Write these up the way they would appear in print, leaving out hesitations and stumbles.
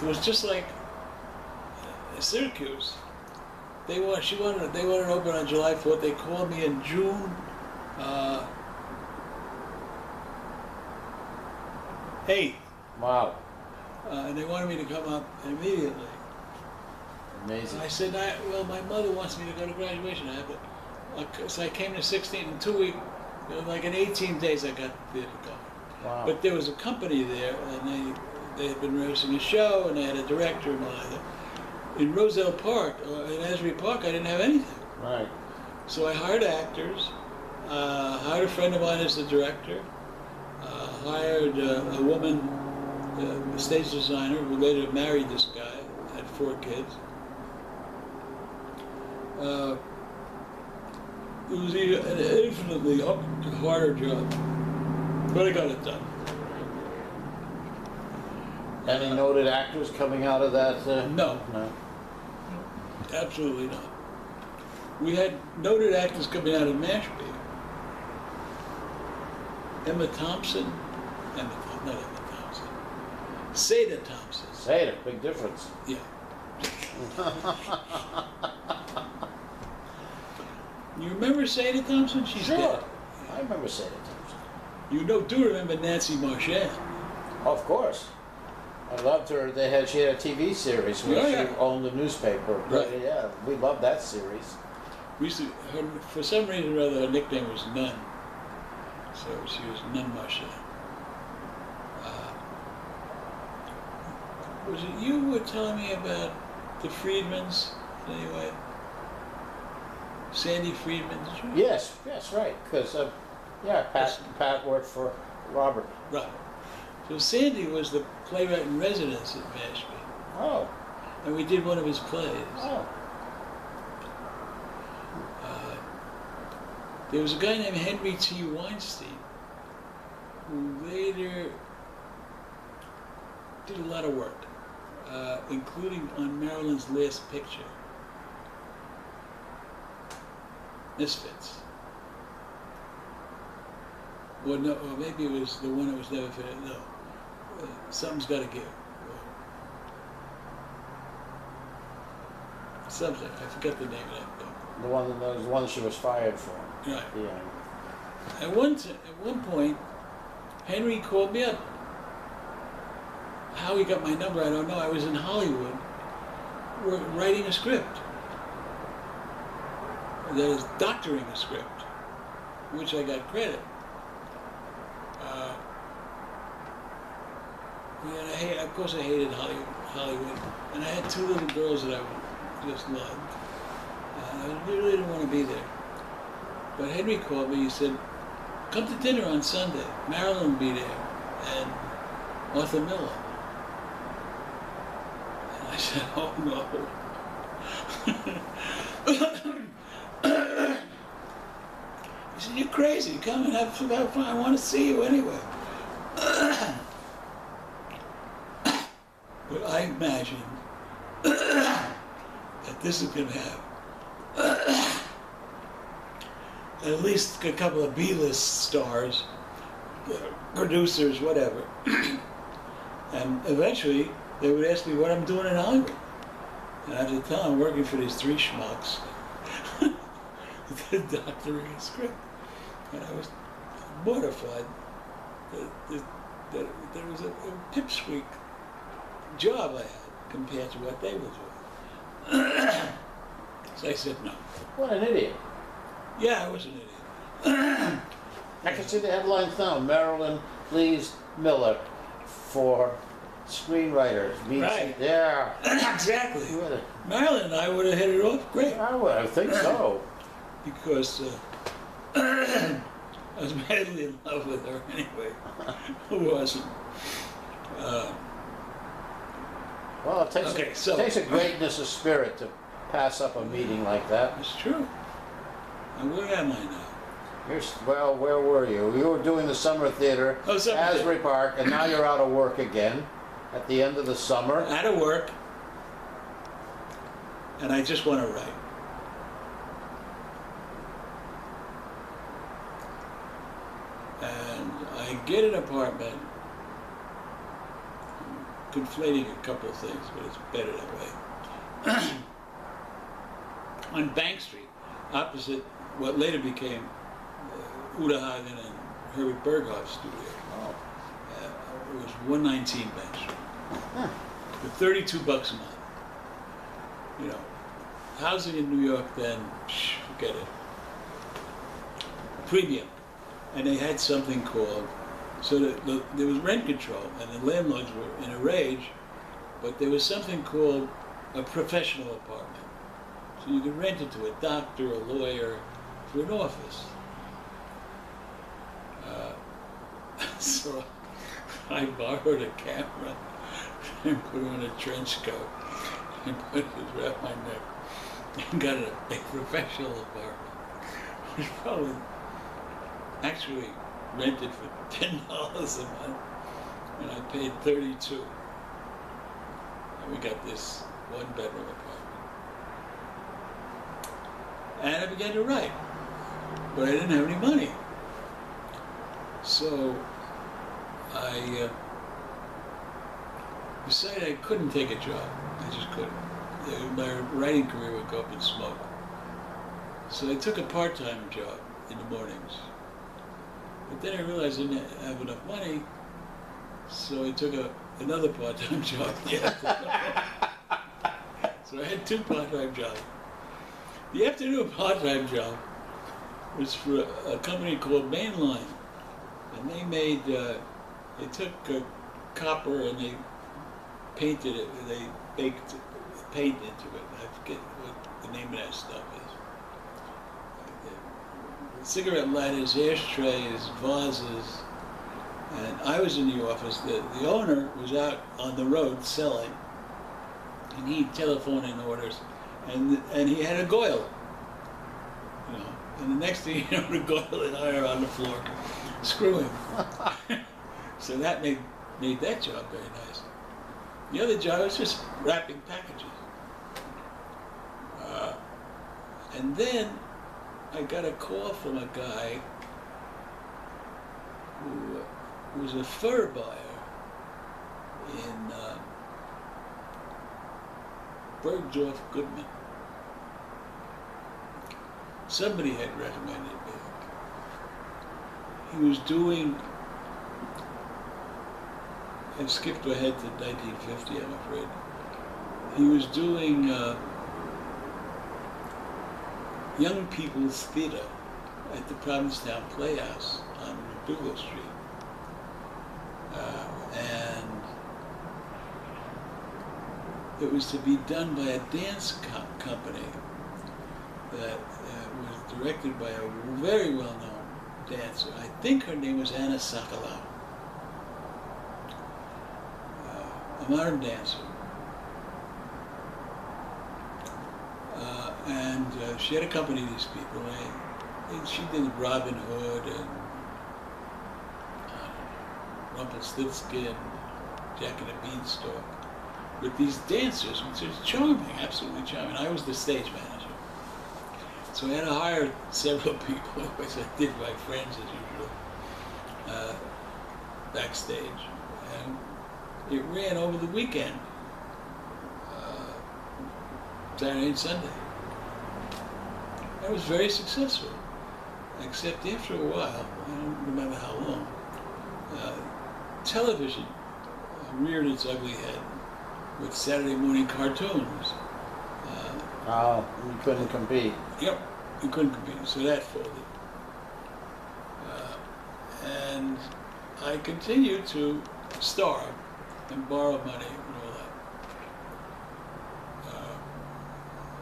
was just like Syracuse. They wanted to open on July 4th. They called me in June. 8th. Wow. And they wanted me to come up immediately. Amazing. I said, well, my mother wants me to go to graduation. So I came to 16 in 2 weeks, like in 18 days I got the theater going. Wow. But there was a company there, and they had been rehearsing a show, and they had a director and all that. In Roselle Park, in Asbury Park, I didn't have anything. Right. So I hired actors, hired a friend of mine as the director, hired a woman, a stage designer, who later married this guy, had 4 kids. It was an infinitely harder job, but I got it done. Any noted actors coming out of that? No. No. Absolutely not. We had noted actors coming out of Mashpee. Emma Thompson, not Emma Thompson, Seda Thompson. Seda, big difference. Yeah. You remember Seda Thompson? She's Sure. dead. I remember Seda Thompson. You do remember Nancy Marchand. Of course. I loved her. She had a TV series where Oh, yeah. she owned a newspaper. Right. Yeah, we loved that series. We used to, for some reason or other, her nickname was Nun. So she was Nun Marchand. Was it you who were telling me about the Friedmans, anyway? Sandy Friedman, did you? Yes, right. Because, Pat worked for Robert. Right. So Sandy was the playwright in residence at Mashpee. Oh. And we did one of his plays. Oh. There was a guy named Henry T. Weinstein who later did a lot of work, including on Marilyn's last picture, Misfits. Or maybe it was the one that was never finished. No, something's got to give. Something. I forget the name of that book. The one she was fired for. Right. Yeah. At one point, Henry called me up. How he got my number, I don't know. I was in Hollywood writing a script. That is, doctoring a script, which I got credit. Of course I hated Hollywood. And I had 2 little girls that I just loved. I really didn't want to be there. But Henry called me, he said, come to dinner on Sunday. Marilyn will be there, and Arthur Miller. And I said, oh no. He said, you're crazy, come and have fun, I want to see you anyway. But I imagined that this is going to have at least a couple of B-list stars, producers, whatever. And eventually, they would ask me what I'm doing in Hollywood. And I had to tell them I'm working for these 3 schmucks, doctoring a script. And I was mortified that there was a pipsqueak job I had compared to what they were doing. So I said no. What an idiot. Yeah, I was an idiot. I can see the headlines now. Marilyn pleased Miller for screenwriters. Right. Yeah. Exactly. Marilyn and I would have hit it off great. I think so. Because I was madly in love with her anyway. Who wasn't? Well, it takes, Okay, it so- takes a greatness of spirit to pass up a meeting like that. It's true. And where am I now? Well, where were you? You were doing the summer theater, Oh, summer Asbury Park, and now you're out of work again at the end of the summer. Out of work, and I just want to write. And I get an apartment, conflating a couple of things, but it's better that way. On Bank Street, opposite what later became Uta Hagen and Herbert Berghoff's studio. Oh. It was 119 Bank Street. Huh. For $32 a month. You know, housing in New York then, forget it. Premium. And they had something called, so there was rent control, and the landlords were in a rage, but there was something called a professional apartment. So you could rent it to a doctor, a lawyer, for an office. So I borrowed a camera and put on a trench coat and put it around my neck and got a professional apartment, which probably actually rented for $10 a month, and I paid $32. And we got this one-bedroom apartment. And I began to write, but I didn't have any money. So I decided I couldn't take a job. I just couldn't. My writing career would go up in smoke. So I took a part-time job in the mornings. But then I realized I didn't have enough money, so I took another part-time job in the afternoon. So I had two part-time jobs. The afternoon part-time job was for a company called Mainline. And they made, they took copper and they painted it, they baked paint into it. I forget what the name of that stuff is. Cigarette lighters, ashtrays, vases. And I was in the office. The owner was out on the road selling. And he'd telephone in orders. And he had a Goyle. You know, and the next thing you know, the Goyle and I are on the floor screwing. So that made that job very nice. The other job was just wrapping packages. And then I got a call from a guy who was a fur buyer in Bergdorf Goodman. Somebody had recommended me. He was doing, I skipped ahead to 1950, I'm afraid. He was doing young people's theater at the Provincetown Playhouse on McDougal Street. And it was to be done by a dance company that was directed by a very well-known dancer. I think her name was Anna Sokolow, a modern dancer. And she had accompanied these people. And she did Robin Hood and Rumpelstiltskin, Jack and the Beanstalk, with these dancers, which was charming, absolutely charming. I was the stage manager. So I had to hire several people, which I did by friends as usual, backstage. And it ran over the weekend, Saturday and Sunday. It was very successful, except after a while, I don't remember how long, television reared its ugly head with Saturday morning cartoons. Oh, you couldn't compete. Yep, you couldn't compete, so that folded. And I continued to starve and borrow money and all that.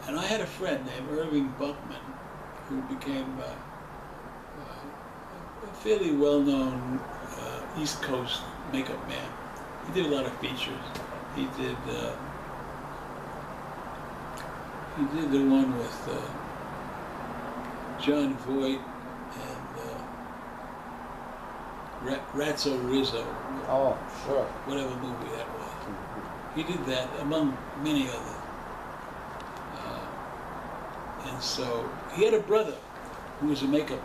And I had a friend named Irving Buckman who became a fairly well-known East Coast makeup man. He did a lot of features. He did the one with John Voight and Ratso Rizzo. Oh, sure. Whatever movie that was. He did that among many others. And so he had a brother who was a makeup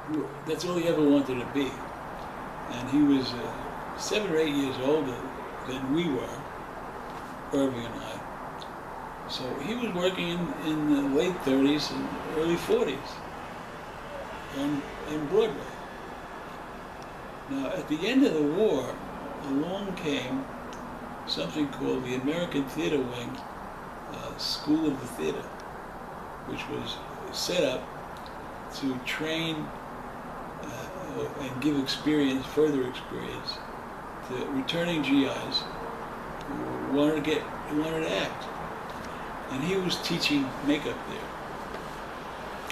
man. That's all he ever wanted to be. And he was 7 or 8 years older than we were, Irving and I. So he was working in the late 30s and early 40s on Broadway. Now, at the end of the war, along came something called the American Theater Wing School of the Theater, which was set up to train and give experience, further experience, to returning GIs who wanted to act. And he was teaching makeup there.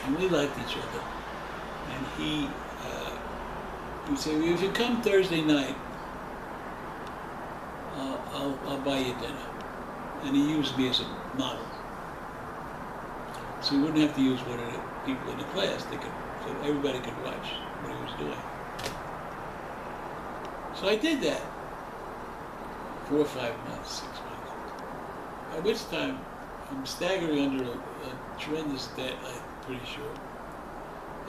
And we liked each other. And he would say, well, if you come Thursday night, I'll buy you dinner. And he used me as a model. So he wouldn't have to use one of the people in the class. So everybody could watch what he was doing. So I did that. 4 or 5 months, 6 months. By which time, I'm staggering under a tremendous debt, I'm pretty sure.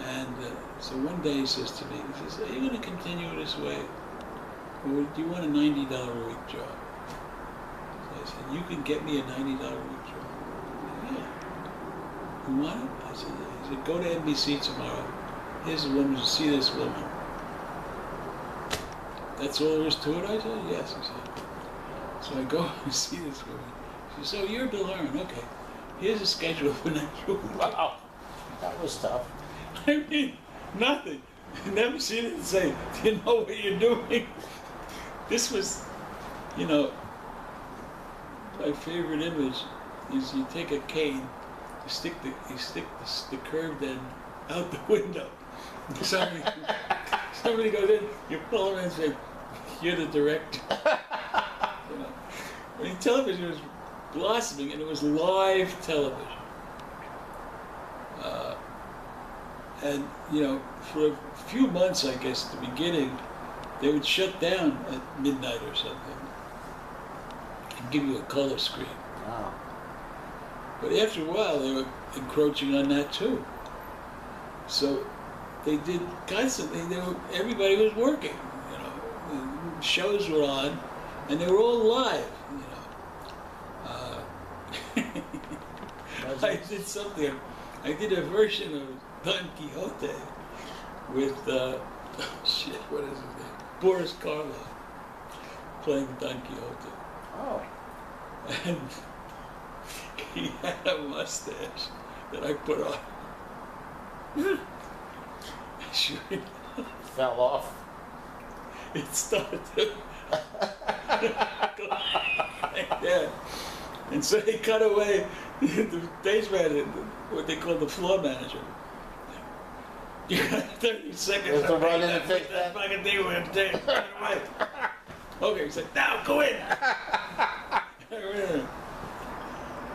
And so one day he says to me, he says, are you going to continue this way? Or do you want a $90 a week job? So I said, you can get me a $90 a week job? Yeah. You want it? I said, yeah. He said, go to NBC tomorrow. Here's the woman, see this woman. That's all there is to it? I said, yes. He said. So I go and see this woman. She said, so you're Bill Herron, okay. Here's a schedule for next week. Wow, that was tough. I mean, nothing. Never seen it and say, do you know what you're doing? This was, you know, my favorite image is you take a cane, you stick the curved end out the window. Somebody goes in, you pull him in and say, you're the director. You know? I mean, television was blossoming, and it was live television. And, you know, for a few months, I guess, at the beginning, they would shut down at midnight or something and give you a color screen. Wow. But after a while, they were encroaching on that too. So they did constantly, everybody was working, you know. The shows were on, and they were all live, you know. I did something, I did a version of Don Quixote with, shit, what is his name? Boris Karloff playing Don Quixote. Oh. And he had a mustache that I put on. Sure enough, Fell off. it started to go like that. And so they cut away the stage manager, what they call the floor manager. You got 30 seconds. You have to run in and fix that fucking thing with him. Take it away. Okay, he said, now go in.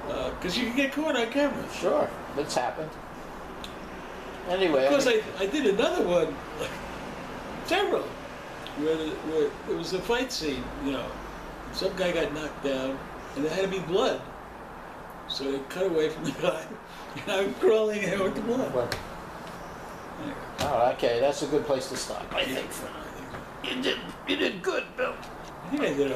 Because you can get caught on camera. Sure, that's happened. Anyway. Of course, I did another one, like, several, where there was a fight scene, you know. Some guy got knocked down, and there had to be blood. So they cut away from the guy, and I'm crawling in with the blood. Well, Anyway. oh, okay, that's a good place to stop, I Yeah. think. You did good, Bill. I think I did